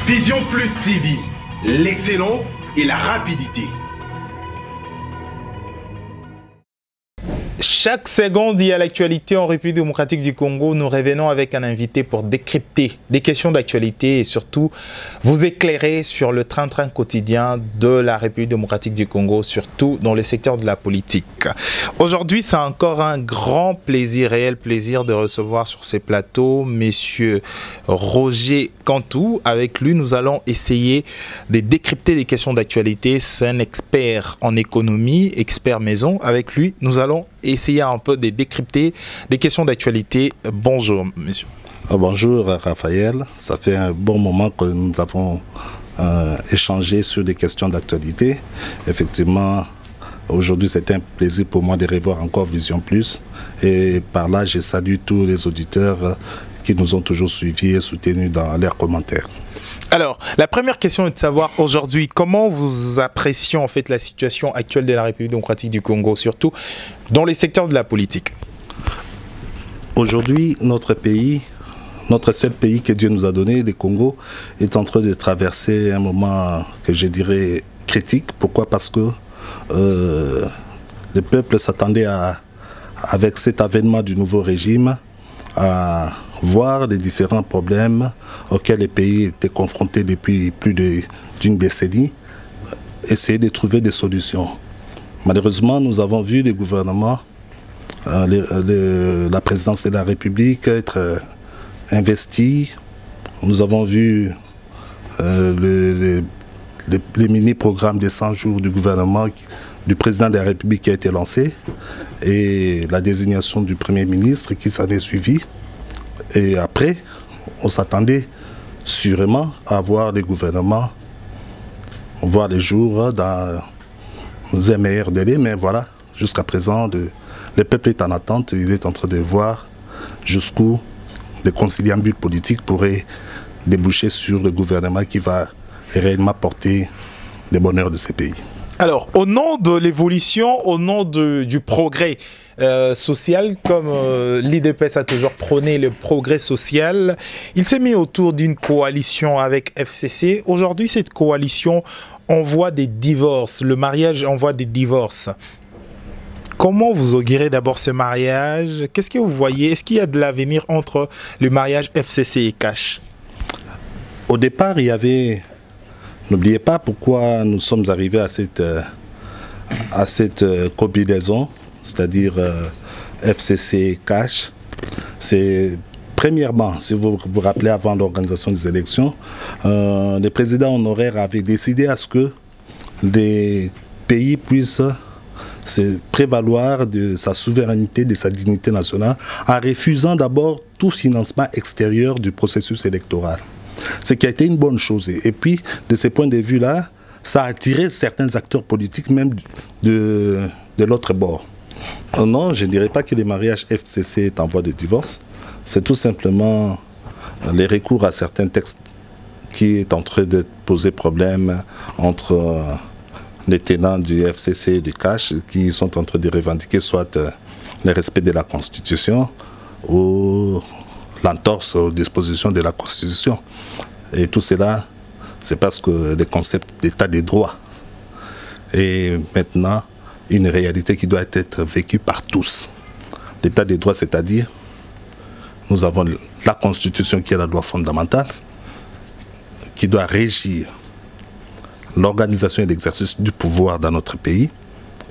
Vision Plus TV, l'excellence et la rapidité. Chaque seconde, il y a l'actualité en République démocratique du Congo. Nous revenons avec un invité pour décrypter des questions d'actualité et surtout vous éclairer sur le train-train quotidien de la République démocratique du Congo, surtout dans le secteur de la politique. Aujourd'hui, c'est encore un grand plaisir, réel plaisir de recevoir sur ces plateaux Monsieur Roger Cantou. Avec lui, nous allons essayer de décrypter des questions d'actualité. C'est un expert en économie, expert maison. Avec lui, nous allons essayer un peu de décrypter des questions d'actualité. Bonjour, monsieur. Bonjour, Raphaël. Ça fait un bon moment que nous avons échangé sur des questions d'actualité. Effectivement, aujourd'hui, c'est un plaisir pour moi de revoir encore Vision Plus. Et par là, je salue tous les auditeurs qui nous ont toujours suivis et soutenus dans leurs commentaires. Alors, la première question est de savoir aujourd'hui comment vous appréciez en fait la situation actuelle de la République démocratique du Congo, surtout dans les secteurs de la politique. Aujourd'hui, notre pays, notre seul pays que Dieu nous a donné, le Congo, est en train de traverser un moment que je dirais critique. Pourquoi? Parce que le peuple s'attendait avec cet avènement du nouveau régime, à voir les différents problèmes auxquels le pays était confronté depuis plus d'une décennie, essayer de trouver des solutions. Malheureusement, nous avons vu les gouvernements, la présidence de la République être investie. Nous avons vu les mini-programmes des 100 jours du gouvernement du président de la République qui a été lancé et la désignation du Premier ministre qui s'en est suivi. Et après, on s'attendait sûrement à voir les gouvernements voir les jours dans un meilleur délai, mais voilà, jusqu'à présent, le peuple est en attente, il est en train de voir jusqu'où les conciliabules politiques pourraient déboucher sur le gouvernement qui va réellement porter le bonheur de ces pays. Alors, au nom de l'évolution, au nom du progrès social, comme l'IDPS a toujours prôné le progrès social, il s'est mis autour d'une coalition avec FCC. Aujourd'hui, cette coalition envoie des divorces. Le mariage envoie des divorces. Comment vous augurez d'abord ce mariage? Qu'est-ce que vous voyez? Est-ce qu'il y a de l'avenir entre le mariage FCC et Cash? Au départ, il y avait... N'oubliez pas pourquoi nous sommes arrivés à cette combinaison, c'est-à-dire FCC Cash. C'est premièrement, si vous vous rappelez, avant l'organisation des élections, le président honoraire avait décidé à ce que les pays puissent se prévaloir de sa souveraineté, de sa dignité nationale, en refusant d'abord tout financement extérieur du processus électoral. Ce qui a été une bonne chose. Et puis, de ce point de vue-là, ça a attiré certains acteurs politiques, même de l'autre bord. Non, je ne dirais pas que le mariage FCC est en voie de divorce. C'est tout simplement les recours à certains textes qui est en train de poser problème entre les tenants du FCC et du Cash, qui sont en train de revendiquer soit le respect de la Constitution ou l'entorse aux dispositions de la Constitution. Et tout cela, c'est parce que le concept d'état de droit est maintenant une réalité qui doit être vécue par tous. L'état de droit, c'est-à-dire, nous avons la Constitution qui est la loi fondamentale, qui doit régir l'organisation et l'exercice du pouvoir dans notre pays.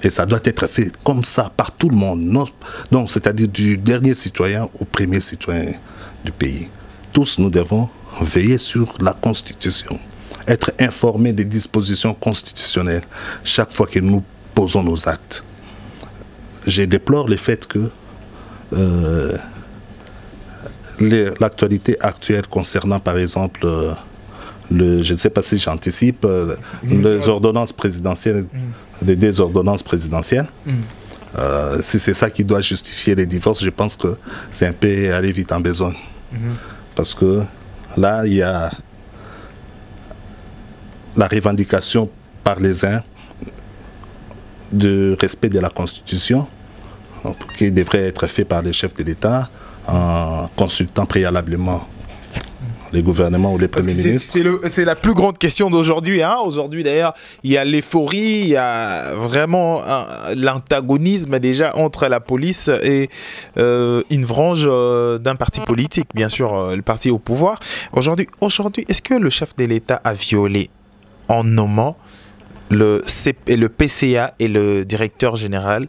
Et ça doit être fait comme ça par tout le monde. Donc, c'est-à-dire du dernier citoyen au premier citoyen du pays. Tous, nous devons veiller sur la Constitution, être informés des dispositions constitutionnelles chaque fois que nous posons nos actes. Je déplore le fait que l'actualité actuelle concernant, par exemple, je ne sais pas si j'anticipe, les ordonnances présidentielles, les deux ordonnances présidentielles. Si c'est ça qui doit justifier les divorces, je pense que c'est un peu aller vite en besogne. Parce que là, il y a la revendication par les uns de respect de la Constitution, qui devrait être fait par les chefs de l'État en consultant préalablement les gouvernements ou les premiers ministres. C'est la plus grande question d'aujourd'hui. Hein. Aujourd'hui, d'ailleurs, il y a l'euphorie, il y a vraiment l'antagonisme déjà entre la police et une branche d'un parti politique, bien sûr, le parti au pouvoir. Aujourd'hui, est-ce que le chef de l'État a violé en nommant le PCA et le directeur général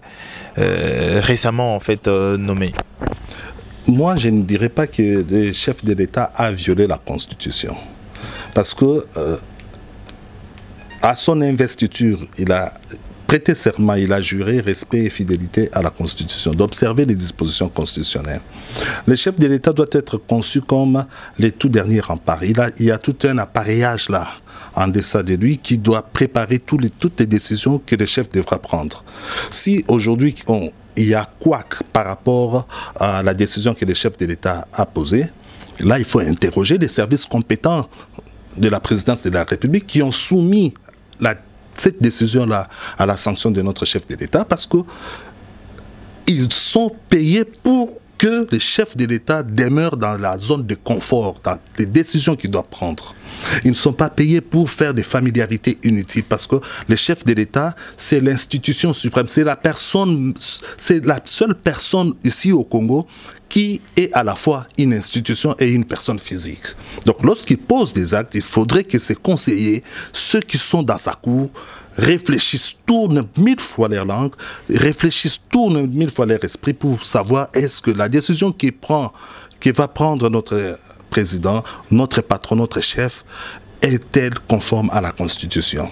récemment en fait nommé? Moi, je ne dirais pas que le chef de l'État a violé la Constitution. Parce que à son investiture, il a prêté serment, il a juré respect et fidélité à la Constitution, d'observer les dispositions constitutionnelles. Le chef de l'État doit être conçu comme les tout derniers remparts. Il y a tout un appareillage là, en deçà de lui, qui doit préparer toutes les décisions que le chef devra prendre. Si aujourd'hui, il y a couac par rapport à la décision que le chef de l'État a posée, là, il faut interroger les services compétents de la présidence de la République qui ont soumis cette décision-là à la sanction de notre chef de l'État parce qu'ils sont payés pour que le chef de l'État demeure dans la zone de confort, dans les décisions qu'il doit prendre. Ils ne sont pas payés pour faire des familiarités inutiles parce que le chef de l'État, c'est l'institution suprême, c'est la seule personne ici au Congo qui est à la fois une institution et une personne physique. Donc lorsqu'il pose des actes, il faudrait que ses conseillers, ceux qui sont dans sa cour, réfléchissent, tournent 1000 fois leur langue, réfléchissent, tournent 1000 fois leur esprit pour savoir est-ce que la décision que va prendre notre président, notre patron, notre chef, est-elle conforme à la Constitution?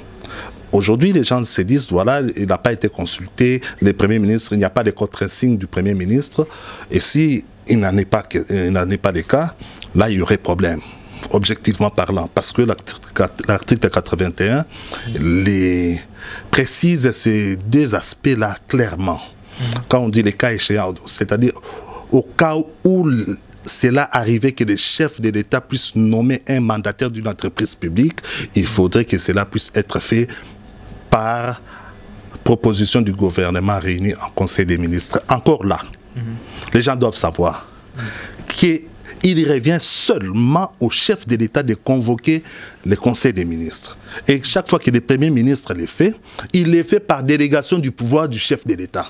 Aujourd'hui, les gens se disent, voilà, il n'a pas été consulté, le Premier ministre, il n'y a pas de contre-signe du Premier ministre, et si il n'en est pas le cas, là, il y aurait problème, objectivement parlant, parce que l'article 81 précise ces deux aspects-là clairement. Quand on dit les cas échéants, c'est-à-dire au cas où cela arrivait que le chef de l'État puisse nommer un mandataire d'une entreprise publique, il faudrait que cela puisse être fait par proposition du gouvernement réuni en Conseil des ministres. Encore là, les gens doivent savoir qu'il revient seulement au chef de l'État de convoquer le Conseil des ministres. Et chaque fois que le Premier ministre le fait, il le fait par délégation du pouvoir du chef de l'État.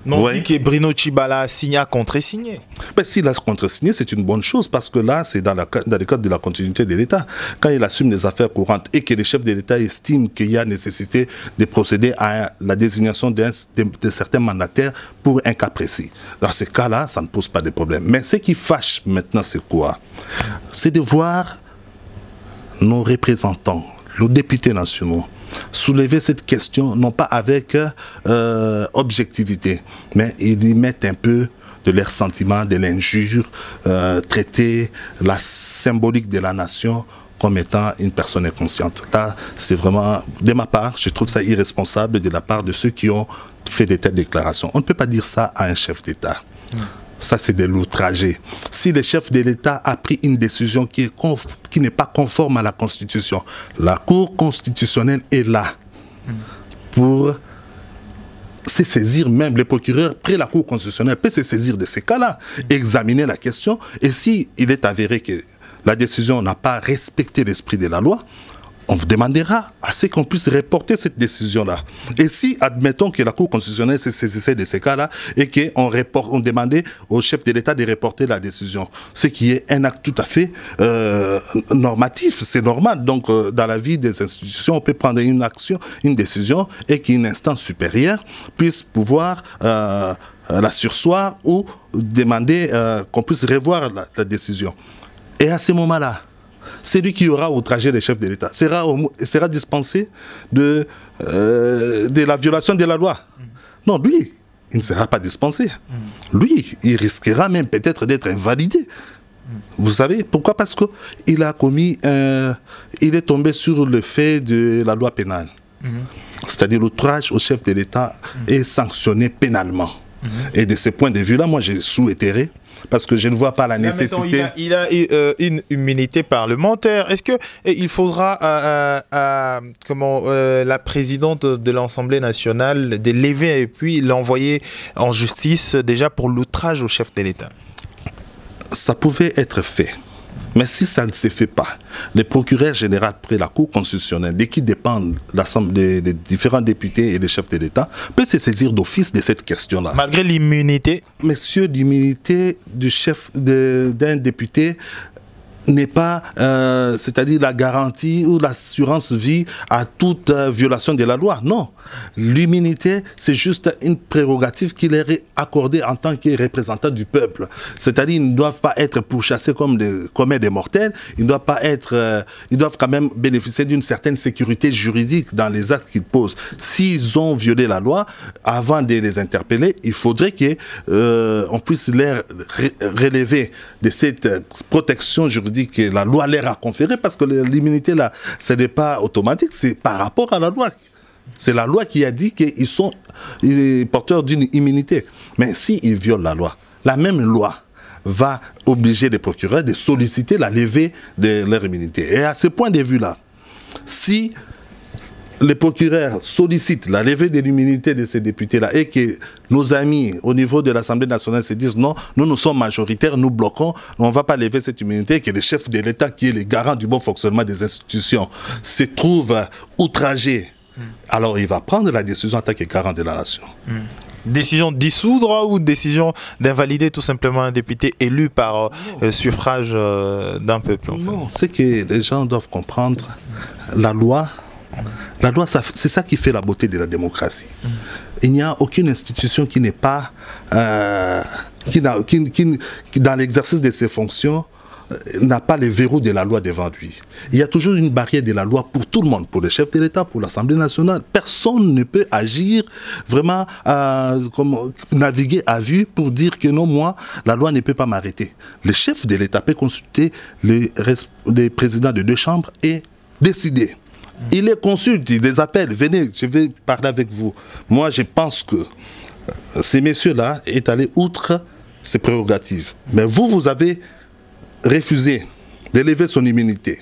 Non, on dit que Bruno Tshibala a contre-signé. S'il a contre-signé, c'est une bonne chose parce que là, c'est dans le cadre de la continuité de l'État. Quand il assume les affaires courantes et que le chef de l'État estime qu'il y a nécessité de procéder à la désignation de certains mandataires pour un cas précis. Dans ce cas-là, ça ne pose pas de problème. Mais ce qui fâche maintenant, c'est quoi? C'est de voir nos représentants, nos députés nationaux, soulever cette question, non pas avec objectivité, mais ils y mettent un peu de leur sentiment, de l'injure, traiter la symbolique de la nation comme étant une personne inconsciente. Là, c'est vraiment, de ma part, je trouve ça irresponsable de la part de ceux qui ont fait de telles déclarations. On ne peut pas dire ça à un chef d'État. Ça, c'est de l'outrager. Si le chef de l'État a pris une décision qui n'est pas conforme à la Constitution, la Cour constitutionnelle est là pour se saisir, même les procureurs, près la Cour constitutionnelle, peut se saisir de ces cas-là, examiner la question, et si il est avéré que la décision n'a pas respecté l'esprit de la loi, on vous demandera à ce qu'on puisse reporter cette décision-là. Et si, admettons que la Cour constitutionnelle se saisissait de ces cas-là et qu'on demandait au chef de l'État de reporter la décision, ce qui est un acte tout à fait normatif, c'est normal. Donc, dans la vie des institutions, on peut prendre une décision et qu'une instance supérieure puisse pouvoir la surseoir ou demander qu'on puisse revoir la décision. Et à ce moment-là, c'est lui qui aura outragé les chefs de l'État. Sera dispensé de la violation de la loi. Non, lui, il ne sera pas dispensé. Lui, il risquera même peut-être d'être invalidé. Vous savez pourquoi? Parce qu'il a il est tombé sur le fait de la loi pénale. C'est-à-dire l'outrage au chef de l'État est sanctionné pénalement. Et de ce point de vue-là, moi, j'ai souhaité, parce que je ne vois pas la nécessité. Il a une immunité parlementaire. Est-ce qu'il faudra la présidente de l'Assemblée nationale de lever et puis l'envoyer en justice déjà pour l'outrage au chef de l'État? Ça pouvait être fait. Mais si ça ne se fait pas, le procureur général près la Cour constitutionnelle, de qui dépendent l'Assemblée des différents députés et des chefs de l'État, peut se saisir d'office de cette question-là. Malgré l'immunité? Monsieur, l'immunité du chef d'un député n'est pas, c'est-à-dire la garantie ou l'assurance vie à toute violation de la loi. Non. L'immunité, c'est juste une prérogative qui leur est accordée en tant que représentants du peuple. C'est-à-dire qu'ils ne doivent pas être pourchassés comme des mortels. Ils ne doivent pas être, ils doivent quand même bénéficier d'une certaine sécurité juridique dans les actes qu'ils posent. S'ils ont violé la loi, avant de les interpeller, il faudrait qu'on puisse leur relever de cette protection juridique que la loi leur a conférée, parce que l'immunité là, ce n'est pas automatique, c'est par rapport à la loi. C'est la loi qui a dit qu'ils sont porteurs d'une immunité. Mais s'ils violent la loi, la même loi va obliger les procureurs de solliciter la levée de leur immunité. Et à ce point de vue-là, si les procureurs sollicitent la levée de l'immunité de ces députés-là et que nos amis au niveau de l'Assemblée nationale se disent non, nous sommes majoritaires, nous bloquons, on ne va pas lever cette immunité, et que le chef de l'État, qui est le garant du bon fonctionnement des institutions, se trouve outragé, alors il va prendre la décision en tant que garant de la nation. Décision de dissoudre ou décision d'invalider tout simplement un député élu par suffrage d'un peuple? En fait. Non, c'est que les gens doivent comprendre la loi. La loi, c'est ça qui fait la beauté de la démocratie. Il n'y a aucune institution qui n'est pas, qui dans l'exercice de ses fonctions, n'a pas les verrous de la loi devant lui. Il y a toujours une barrière de la loi pour tout le monde, pour le chef de l'État, pour l'Assemblée nationale. Personne ne peut agir vraiment, comme naviguer à vue pour dire que non, moi, la loi ne peut pas m'arrêter. Le chef de l'État peut consulter les présidents de deux chambres et décider. Il les consulte, il les appelle, venez, je vais parler avec vous. Moi, je pense que ces messieurs-là est allé outre ses prérogatives. Mais vous avez refusé d'élever son immunité.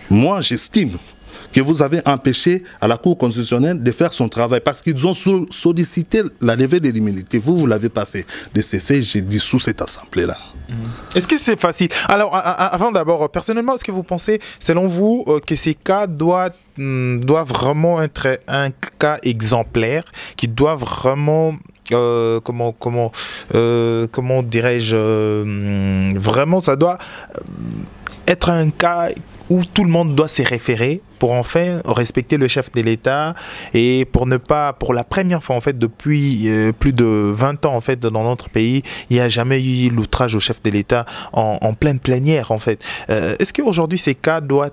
Moi, j'estime que vous avez empêché à la Cour constitutionnelle de faire son travail parce qu'ils ont sollicité la levée de l'immunité. Vous ne l'avez pas fait. De ce fait, j'ai dissous cette assemblée-là. Est-ce que c'est facile? Alors, avant d'abord, personnellement, est-ce que vous pensez, selon vous, que ces cas doivent vraiment être un cas exemplaire, qui doit vraiment, comment dirais-je, vraiment, ça doit être un cas où tout le monde doit se référer pour enfin respecter le chef de l'État et pour ne pas, pour la première fois en fait depuis plus de 20 ans en fait dans notre pays, il n'y a jamais eu l'outrage au chef de l'État en pleine plénière en fait. Est-ce qu'aujourd'hui ces cas doivent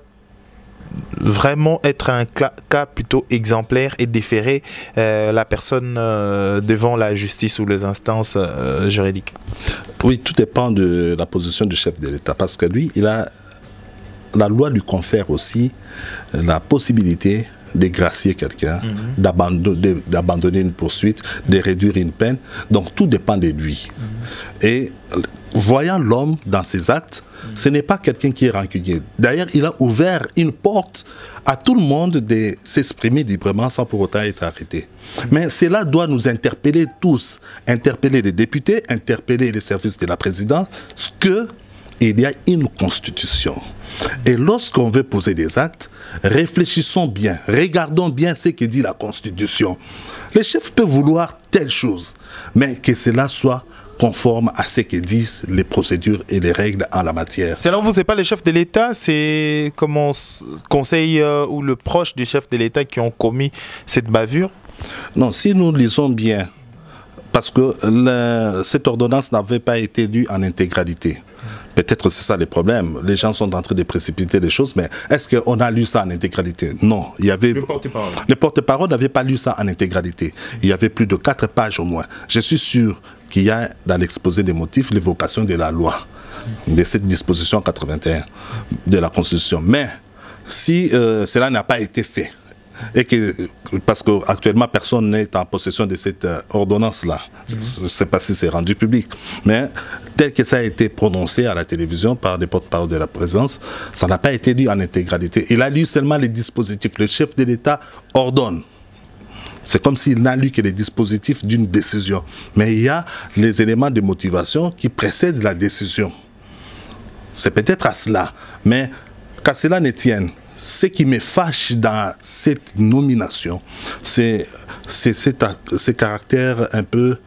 vraiment être un cas plutôt exemplaire et déférer la personne devant la justice ou les instances juridiques? Oui, tout dépend de la position du chef de l'État parce que lui, la loi lui confère aussi la possibilité de gracier quelqu'un, d'abandonner une poursuite, de réduire une peine. Donc tout dépend de lui. Et voyant l'homme dans ses actes, ce n'est pas quelqu'un qui est rancunier. D'ailleurs, il a ouvert une porte à tout le monde de s'exprimer librement sans pour autant être arrêté. Mais cela doit nous interpeller tous, interpeller les députés, interpeller les services de la présidence, qu'il y a une constitution. Et lorsqu'on veut poser des actes, réfléchissons bien, regardons bien ce que dit la Constitution. Le chef peut vouloir telle chose, mais que cela soit conforme à ce que disent les procédures et les règles en la matière. Selon vous, ce n'est pas le chef de l'État, c'est comment conseil ou le proche du chef de l'État qui ont commis cette bavure? Non, si nous lisons bien, parce que cette ordonnance n'avait pas été lue en intégralité. Peut-être c'est ça le problème. Les gens sont en train de précipiter les choses, mais est-ce qu'on a lu ça en intégralité? Non. Il y avait, le porte-parole n'avait pas lu ça en intégralité. Il y avait plus de 4 pages au moins. Je suis sûr qu'il y a dans l'exposé des motifs l'évocation de la loi, de cette disposition 81 de la Constitution. Mais si cela n'a pas été fait, et que, parce qu'actuellement personne n'est en possession de cette ordonnance-là. Je ne sais pas si c'est rendu public, mais tel que ça a été prononcé à la télévision par des porte-parole de la présidence, ça n'a pas été lu en intégralité. Il a lu seulement les dispositifs. Le chef de l'État ordonne. C'est comme s'il n'a lu que les dispositifs d'une décision. Mais il y a les éléments de motivation qui précèdent la décision. C'est peut-être à cela. Mais qu'à cela ne tienne, ce qui me fâche dans cette nomination, c'est ce caractère un peu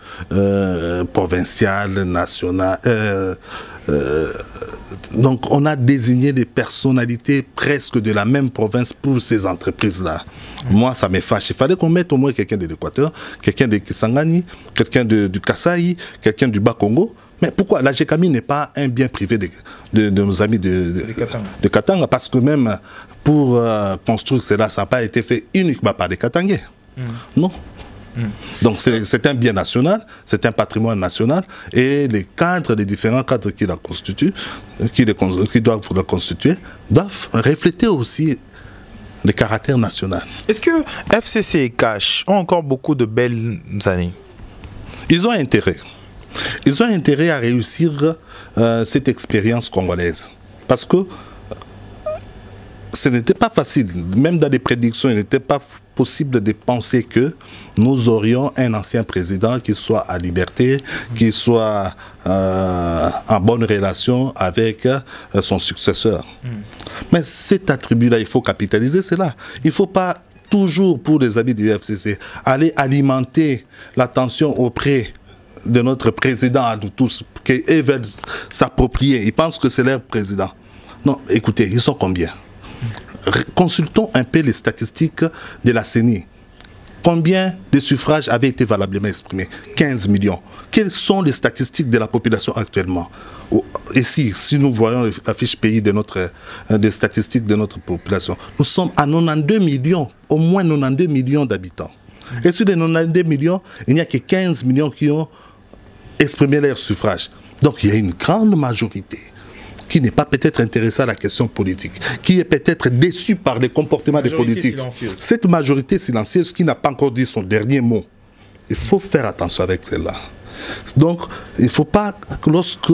provincial, national. Donc on a désigné des personnalités presque de la même province pour ces entreprises-là. Moi, ça me fâche. Il fallait qu'on mette au moins quelqu'un de l'Équateur, quelqu'un de Kisangani, quelqu'un du Kasaï, quelqu'un du Bas-Congo. Mais pourquoi la GECAMI n'est pas un bien privé de nos amis de Katanga? Parce que même pour construire cela, ça n'a pas été fait uniquement par les Katangais. Non. Donc c'est un bien national, c'est un patrimoine national, et les cadres, les différents cadres qui la constituent, qui doivent la constituer, doivent refléter aussi le caractère national. Est-ce que FCC et Cash ont encore beaucoup de belles années? Ils ont intérêt. Ils ont intérêt à réussir cette expérience congolaise. Parce que ce n'était pas facile. Même dans les prédictions, il n'était pas possible de penser que nous aurions un ancien président qui soit à liberté, qui soit en bonne relation avec son successeur. Mais cet attribut-là, il faut capitaliser cela. Il ne faut pas toujours, pour les amis du FCC, aller alimenter la tension auprès de notre président à nous tous, qu'ils veulent s'approprier. Ils pensent que c'est leur président. Non, écoutez, ils sont combien? Consultons un peu les statistiques de la CENI. Combien de suffrages avaient été valablement exprimés? 15 millions. Quelles sont les statistiques de la population actuellement? Ici, si nous voyons la fiche pays des statistiques de notre population, nous sommes à 92 millions, au moins 92 millions d'habitants. Et sur les 92 millions, il n'y a que 15 millions qui ont exprimé leur suffrage. Donc il y a une grande majorité qui n'est pas peut-être intéressée à la question politique, qui est peut-être déçue par les comportements des politiques. Silencieuse. Cette majorité silencieuse qui n'a pas encore dit son dernier mot. Il faut faire attention avec celle-là. Donc il ne faut pas que lorsque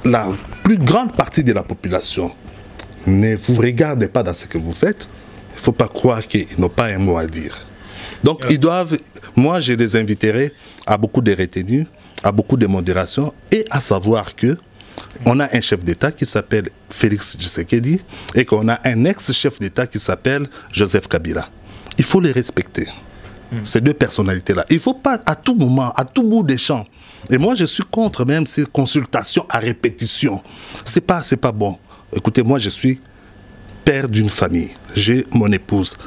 la plus grande partie de la population ne vous regarde pas dans ce que vous faites, il ne faut pas croire qu'ils n'ont pas un mot à dire. Donc, ils doivent, moi je les inviterai à beaucoup de retenues, à beaucoup de modération, et à savoir que on a un chef d'État qui s'appelle Félix Tshisekedi et qu'on a un ex-chef d'État qui s'appelle Joseph Kabila. Il faut les respecter, ces deux personnalités-là. Il ne faut pas à tout moment, à tout bout des champs. Et moi je suis contre même ces consultations à répétition. C'est pas bon. Écoutez, moi je suis père d'une famille, j'ai mon épouse.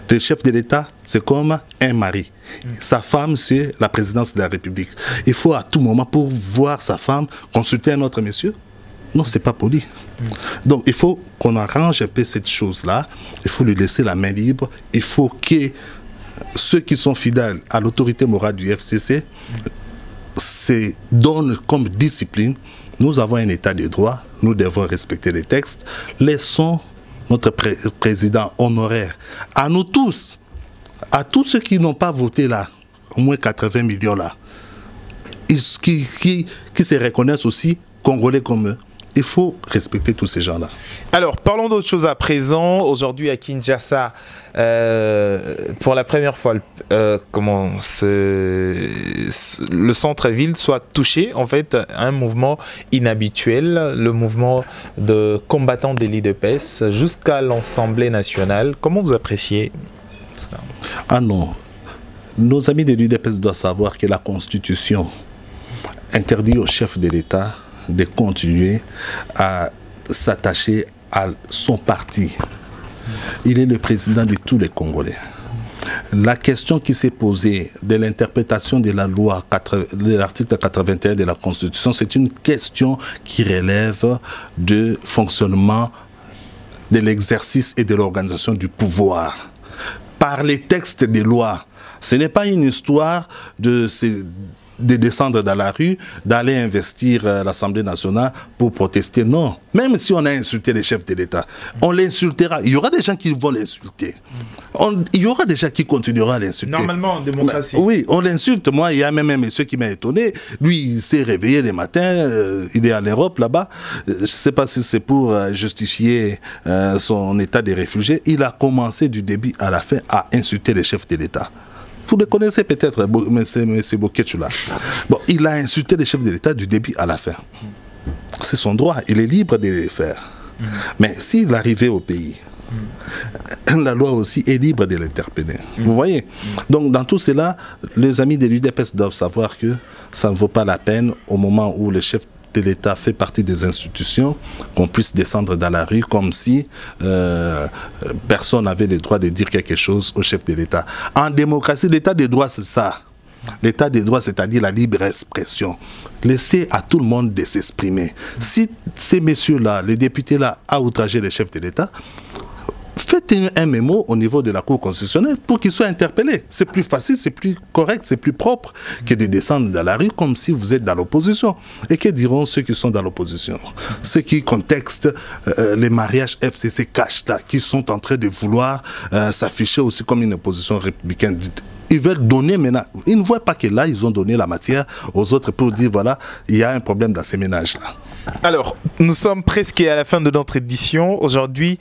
Le chef de l'État, c'est comme un mari. Sa femme, c'est la présidence de la République. Il faut à tout moment, pour voir sa femme, consulter un autre monsieur. Non, ce n'est pas poli. Donc, il faut qu'on arrange un peu cette chose-là. Il faut lui laisser la main libre. Il faut que ceux qui sont fidèles à l'autorité morale du FCC se donnent comme discipline. Nous avons un état de droit. Nous devons respecter les textes. Laissons notre président honoraire, à nous tous, à tous ceux qui n'ont pas voté là, au moins 80 millions là, qui se reconnaissent aussi Congolais comme eux. Il faut respecter tous ces gens-là. Alors, parlons d'autre chose à présent. Aujourd'hui, à Kinshasa, pour la première fois, le centre-ville soit touché, en fait, à un mouvement inhabituel, le mouvement de combattants de l'IDPS, jusqu'à l'Assemblée nationale. Comment vous appréciez ça? Ah non. Nos amis de l'IDPS doivent savoir que la Constitution interdit au chef de l'État de continuer à s'attacher à son parti. Il est le président de tous les Congolais. La question qui s'est posée de l'interprétation de la loi, de l'article 81 de la Constitution, c'est une question qui relève du fonctionnement de l'exercice et de l'organisation du pouvoir. Par les textes des lois, ce n'est pas une histoire de descendre dans la rue, d'aller investir l'Assemblée nationale pour protester. Non. Même si on a insulté les chefs de l'État, on l'insultera. Il y aura des gens qui vont l'insulter. Il y aura des gens qui continueront à l'insulter. Normalement, en démocratie. Oui, on l'insulte. Moi, il y a même un monsieur qui m'a étonné. Lui, il s'est réveillé le matin. Il est en Europe, là-bas. Je ne sais pas si c'est pour justifier son état de réfugié. Il a commencé du début à la fin à insulter les chefs de l'État. Vous le connaissez peut-être, M. Boketchula. Bon, il a insulté les chefs de l'État du début à la fin. c'est son droit, il est libre de les faire. Mais s'il arrivait au pays, la loi aussi est libre de l'interpeller. Vous voyez? Donc dans tout cela, les amis de l'UDPS doivent savoir que ça ne vaut pas la peine au moment où le chef de l'État fait partie des institutions, qu'on puisse descendre dans la rue comme si personne n'avait le droit de dire quelque chose au chef de l'État. En démocratie, l'État des droits, c'est ça. L'état des droits, c'est-à-dire la libre expression. Laissez à tout le monde de s'exprimer. Si ces messieurs-là, les députés-là, ont outragé le chef de l'État, faites un mémo au niveau de la Cour constitutionnelle pour qu'ils soient interpellés. C'est plus facile, c'est plus correct, c'est plus propre que de descendre dans la rue comme si vous êtes dans l'opposition. Et que diront ceux qui sont dans l'opposition? Ceux qui contextent les mariages FCC cash là, qui sont en train de vouloir s'afficher aussi comme une opposition républicaine. Ils veulent donner maintenant. Ils ne voient pas que là, ils ont donné la matière aux autres pour dire, voilà, il y a un problème dans ces ménages-là. Alors, nous sommes presque à la fin de notre édition. Aujourd'hui,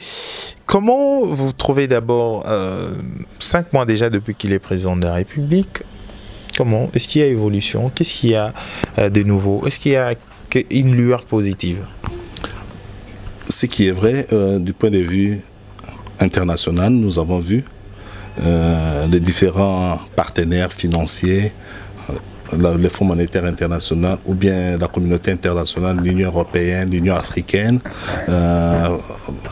comment vous trouvez d'abord 5 mois déjà depuis qu'il est président de la République? Comment? Est-ce qu'il y a évolution? Qu'est-ce qu'il y a de nouveau? Est-ce qu'il y a une lueur positive? Ce qui est vrai, du point de vue international, nous avons vu les différents partenaires financiers, le Fonds monétaire international ou bien la communauté internationale, l'Union européenne, l'Union africaine,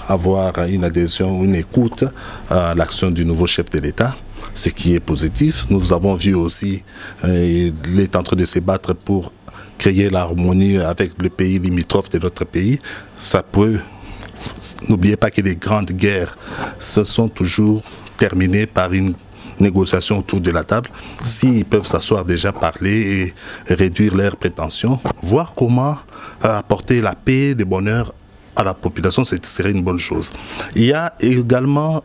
avoir une adhésion ou une écoute à l'action du nouveau chef de l'État, ce qui est positif. Nous avons vu aussi qu'il est en train de se battre pour créer l'harmonie avec le pays limitrophe de notre pays. Ça peut, n'oubliez pas que les grandes guerres se sont toujours terminées par une négociation autour de la table. S'ils peuvent s'asseoir déjà, parler et réduire leurs prétentions, voir comment apporter la paix, le bonheur à la population, ce serait une bonne chose. Il y a également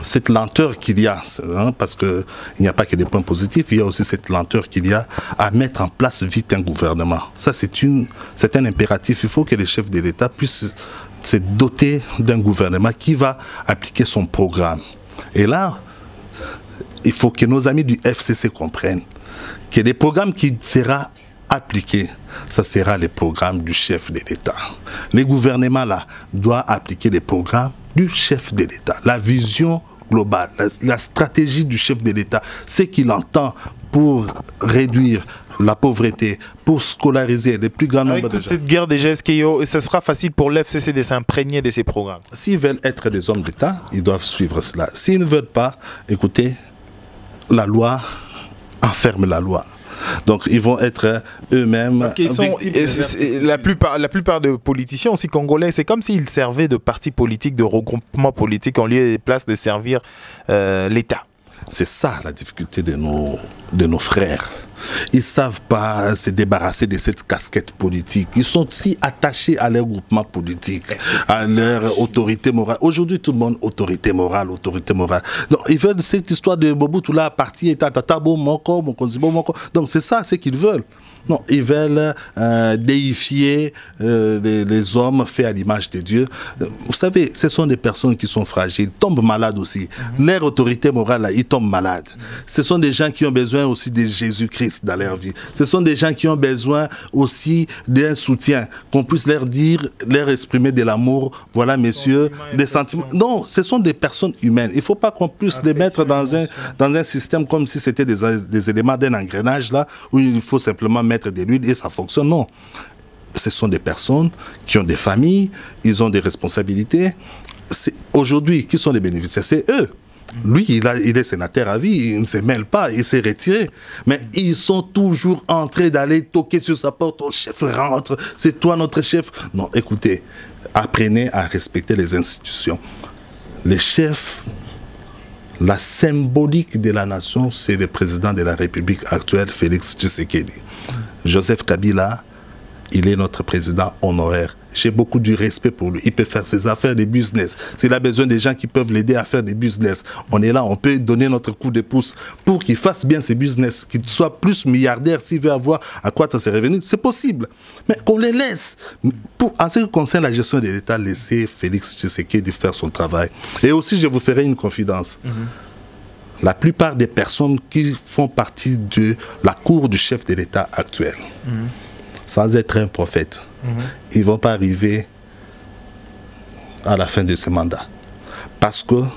cette lenteur qu'il y a, hein, parce qu'il n'y a pas que des points positifs, il y a aussi cette lenteur qu'il y a à mettre en place vite un gouvernement. Ça, c'est un impératif. Il faut que les chefs de l'État puissent se doter d'un gouvernement qui va appliquer son programme. Et là, il faut que nos amis du FCC comprennent que les programmes qui seront appliqués, ça sera les programmes du chef de l'État. Les gouvernements là doivent appliquer les programmes du chef de l'État, la vision globale, la stratégie du chef de l'État, ce qu'il entend pour réduire la pauvreté, pour scolariser les plus grands nombres de gens. Cette guerre déjà, est-ce que ce sera facile pour l'FCC de s'imprégner de ces programmes? S'ils veulent être des hommes d'État, ils doivent suivre cela. S'ils ne veulent pas, écoutez, la loi enferme la loi. Donc ils vont être eux-mêmes. Parce qu'ils sont la plupart des politiciens aussi congolais, c'est comme s'ils servaient de partis politiques, de regroupements politiques en lieu et place de servir l'État. C'est ça la difficulté de nos frères. Ils ne savent pas se débarrasser de cette casquette politique. Ils sont si attachés à leur groupement politique, à leur autorité morale. Aujourd'hui, tout le monde, autorité morale, autorité morale. Donc, ils veulent cette histoire de Mobutu là, parti et tatabo, moko, mokonzibo, moko. Donc, c'est ça, c'est qu'ils veulent. Non, ils veulent déifier les hommes faits à l'image de Dieu. Vous savez, ce sont des personnes qui sont fragiles, tombent malades aussi. Leur autorité morale, là, ils tombent malades. Ce sont des gens qui ont besoin aussi de Jésus-Christ dans leur vie. Ce sont des gens qui ont besoin aussi d'un soutien, qu'on puisse leur dire, leur exprimer de l'amour. Voilà, messieurs, des sentiments. Non, ce sont des personnes humaines. Il ne faut pas qu'on puisse les mettre dans un système comme si c'était des éléments d'un engrenage là, où il faut simplement mettre de l'huile et ça fonctionne. Non. Ce sont des personnes qui ont des familles, ils ont des responsabilités. Aujourd'hui, qui sont les bénéficiaires? C'est eux. Lui, il est sénateur à vie, il ne se mêle pas, il s'est retiré. Mais ils sont toujours en train d'aller toquer sur sa porte. Oh, chef, rentre, c'est toi notre chef. Non, écoutez, apprenez à respecter les institutions. Les chefs, la symbolique de la nation, c'est le président de la République actuelle, Félix Tshisekedi. Joseph Kabila, il est notre président honoraire. J'ai beaucoup de respect pour lui. Il peut faire ses affaires de business. S'il a besoin de gens qui peuvent l'aider à faire des business, on est là, on peut donner notre coup de pouce pour qu'il fasse bien ses business, qu'il soit plus milliardaire s'il veut avoir accroître ses revenus. C'est possible. Mais qu'on les laisse. En ce qui concerne la gestion de l'État, laissez Félix Tshisekedi faire son travail. Et aussi, je vous ferai une confidence. La plupart des personnes qui font partie de la cour du chef de l'État actuel, sans être un prophète, ils ne vont pas arriver à la fin de ce mandat. Parce que, vous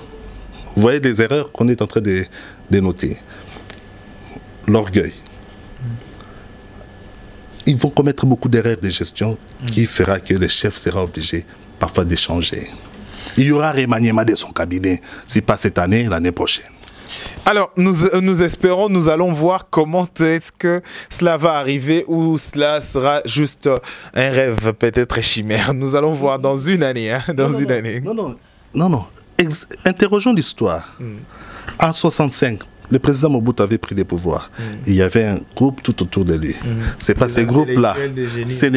voyez les erreurs qu'on est en train de noter. L'orgueil. Ils vont commettre beaucoup d'erreurs de gestion qui fera que le chef sera obligé parfois d'échanger. Il y aura remaniement de son cabinet, si pas cette année, l'année prochaine. Alors, nous espérons, nous allons voir comment est-ce que cela va arriver ou cela sera juste un rêve, peut-être chimère. Nous allons voir dans une année. Hein, année. Non. Interrogeons l'histoire. En 65, le président Mobutu avait pris les pouvoirs. Il y avait un groupe tout autour de lui. Ce n'est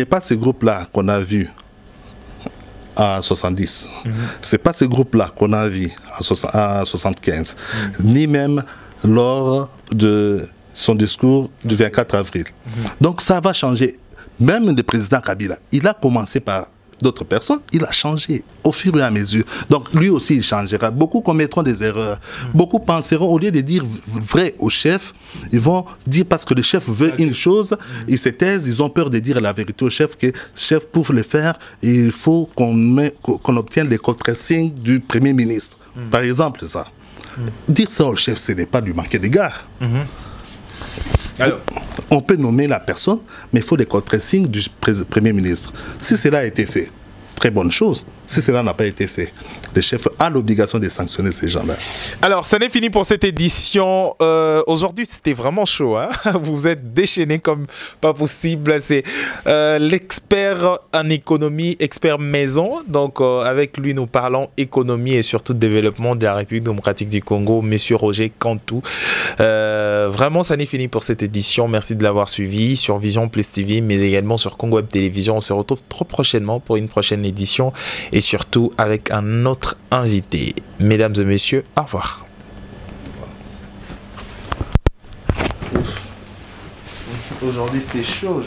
pas ce groupe-là qu'on a vu en 70. Ce n'est pas ce groupe-là qu'on a vu en 75, ni même lors de son discours du 24 avril. Donc ça va changer. Même le président Kabila, il a commencé par d'autres personnes, il a changé au fur et à mesure. Donc lui aussi, il changera. Beaucoup commettront des erreurs. Beaucoup penseront, au lieu de dire vrai au chef, ils vont dire parce que le chef veut une chose, ils se taisent, ils ont peur de dire la vérité au chef, que chef, pour le faire, il faut qu'on obtienne les contre-signes du Premier ministre. Par exemple, ça. Dire ça au chef, ce n'est pas du manquer d'égard. Alors, on peut nommer la personne, mais il faut les contre-signes du Premier ministre. Si cela a été fait, très bonne chose. Si cela n'a pas été fait, le chef a l'obligation de sanctionner ces gens-là. Alors, ça n'est fini pour cette édition. Aujourd'hui, c'était vraiment chaud. Hein? Vous vous êtes déchaînés comme pas possible. C'est l'expert en économie, expert maison. Donc, avec lui, nous parlons économie et surtout développement de la République démocratique du Congo, Monsieur Roger Cantou. Vraiment, ça n'est fini pour cette édition. Merci de l'avoir suivi sur Vision Plus TV, mais également sur Congo Web Télévision. On se retrouve trop prochainement pour une prochaine édition et surtout avec un autre invité. Mesdames et messieurs, au revoir. Aujourd'hui, c'était chaud.